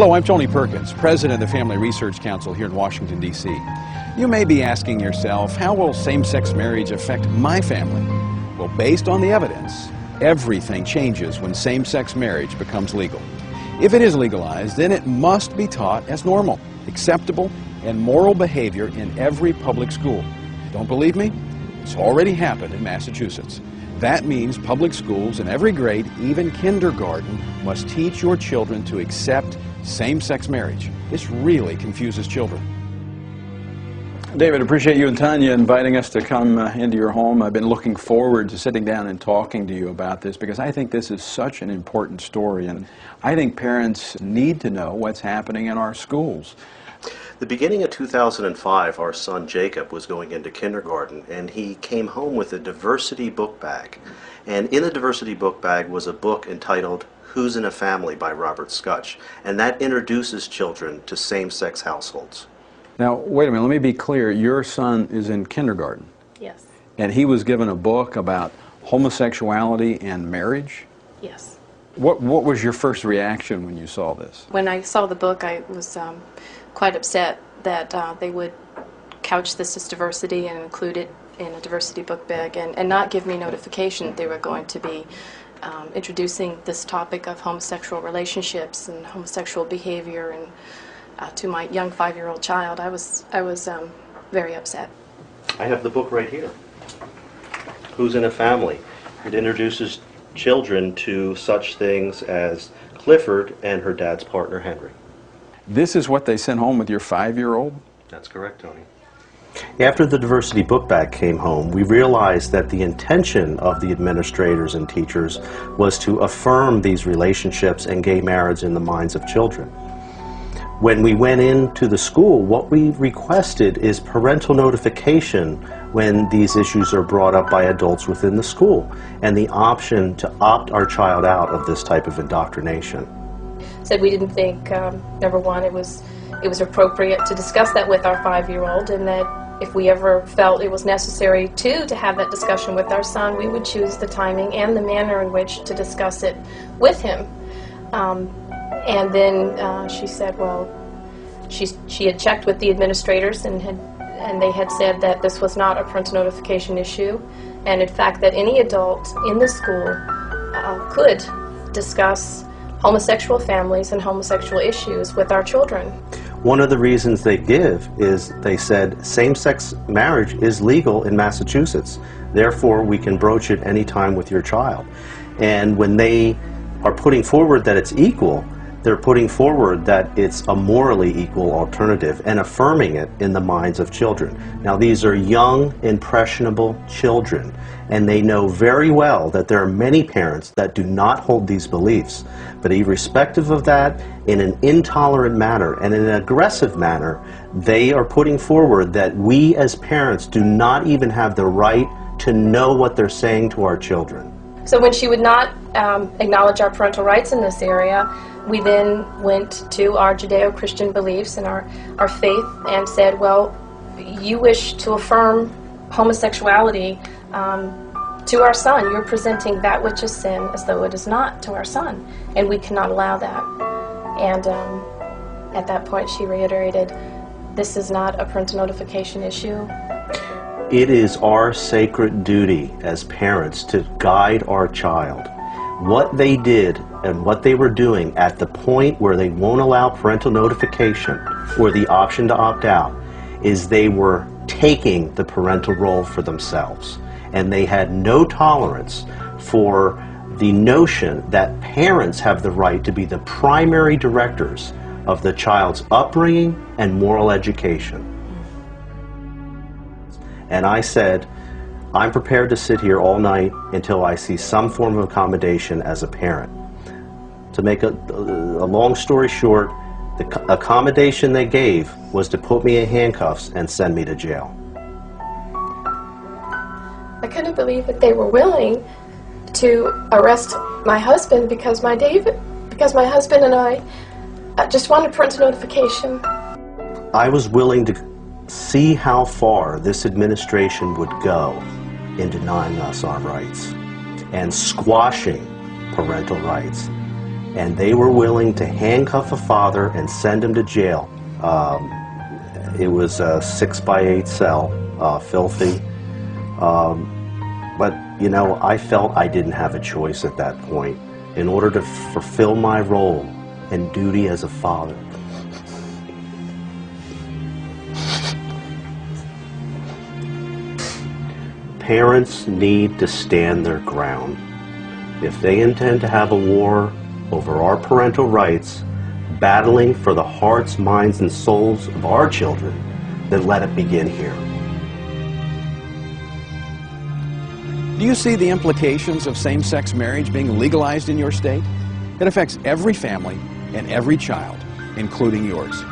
Hello, I'm Tony Perkins, President of the Family Research Council here in Washington, D.C. You may be asking yourself, how will same-sex marriage affect my family? Well, based on the evidence, everything changes when same-sex marriage becomes legal. If it is legalized, then it must be taught as normal, acceptable, and moral behavior in every public school. Don't believe me? It's already happened in Massachusetts. That means public schools in every grade, even kindergarten, must teach your children to accept same-sex marriage. This really confuses children. David, appreciate you and Tanya inviting us to come into your home. I've been looking forward to sitting down and talking to you about this because I think this is such an important story, and I think parents need to know what's happening in our schools. The beginning of 2005, our son Jacob was going into kindergarten, and he came home with a diversity book bag. And in the diversity book bag was a book entitled Who's in a Family by Robert Scutch, and that introduces children to same-sex households. Now, wait a minute, let me be clear. Your son is in kindergarten. Yes. And he was given a book about homosexuality and marriage? Yes. What was your first reaction when you saw this? When I saw the book, I was quite upset that they would couch this as diversity and include it in a diversity book bag and not give me notification that they were going to be introducing this topic of homosexual relationships and homosexual behavior and to my young 5-year-old child. I was very upset. I have the book right here. Who's in a Family? It introduces children to such things as Clifford and her dad's partner, Henry. This is what they sent home with your 5-year-old? That's correct, Tony. After the diversity book bag came home, we realized that the intention of the administrators and teachers was to affirm these relationships and gay marriage in the minds of children. When we went into the school, what we requested is parental notification when these issues are brought up by adults within the school, and the option to opt our child out of this type of indoctrination. Said we didn't think, number one, it was appropriate to discuss that with our 5-year-old, and that if we ever felt it was necessary to have that discussion with our son, we would choose the timing and the manner in which to discuss it with him. And then she said, well, she had checked with the administrators and they had said that this was not a parental notification issue, and in fact that any adult in the school could discuss homosexual families and homosexual issues with our children. One of the reasons they give is they said same-sex marriage is legal in Massachusetts, therefore we can broach it anytime with your child. And when they are putting forward that it's equal, they're putting forward that it's a morally equal alternative and affirming it in the minds of children. Now, these are young, impressionable children, and they know very well that there are many parents that do not hold these beliefs. But irrespective of that, in an intolerant manner and in an aggressive manner, they are putting forward that we as parents do not even have the right to know what they're saying to our children. So when she would not acknowledge our parental rights in this area, we then went to our Judeo-Christian beliefs and our faith and said, well, you wish to affirm homosexuality to our son. You're presenting that which is sin as though it is not to our son, and we cannot allow that. And at that point she reiterated, this is not a parental notification issue. It is our sacred duty as parents to guide our child. What they did and what they were doing at the point where they won't allow parental notification or the option to opt out is they were taking the parental role for themselves. And they had no tolerance for the notion that parents have the right to be the primary directors of the child's upbringing and moral education. And I said, I'm prepared to sit here all night until I see some form of accommodation as a parent. To make a long story short, the accommodation they gave was to put me in handcuffs and send me to jail. I couldn't believe that they were willing to arrest my husband because my husband and I just wanted parental notification. I was willing to see how far this administration would go in denying us our rights and squashing parental rights. and they were willing to handcuff a father and send him to jail. It was a 6x8 cell, filthy. But, you know, I felt I didn't have a choice at that point in order to fulfill my role and duty as a father. Parents need to stand their ground. If they intend to have a war over our parental rights, battling for the hearts, minds, and souls of our children, then let it begin here. Do you see the implications of same-sex marriage being legalized in your state? It affects every family and every child, including yours.